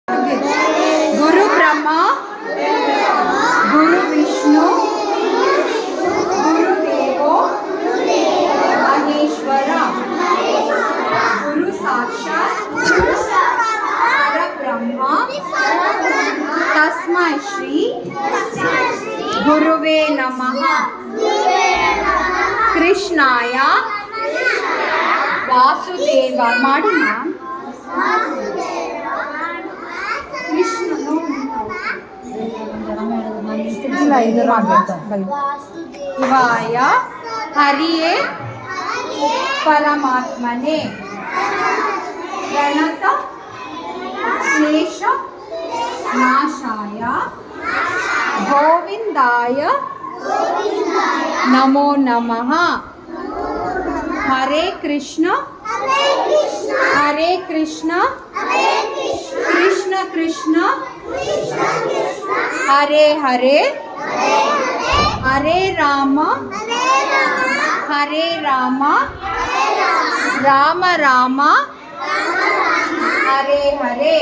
गुरु ब्रह्मा गुरु विष्णु गुरुदेवो महेश्वर गुरु साक्षात् परब्रह्म तस्मै श्री गुरुवे नमः। कृष्णाय वासुदेव ಮಾಡಿ ಮ್ಯಾಮ್ ಶಿವಾಯ ಹರಿಯೇ ಪರಮಾತ್ಮನೇ ಪ್ರಣತ ಕ್ಲೇಶ ನಾಶಾಯ ಗೋವಿಂದಾಯ ನಮೋ ನಮಃ। ಹರೇ ಕೃಷ್ಣ ಹರೇ ಕೃಷ್ಣ ಕೃಷ್ಣ ಕೃಷ್ಣ ಹರೇ ಹರೇ ಹರೇ ರಾಮ ಹರೇ ರಾಮ ರಾಮ ರಾಮ ಹರೇ ಹರೇ।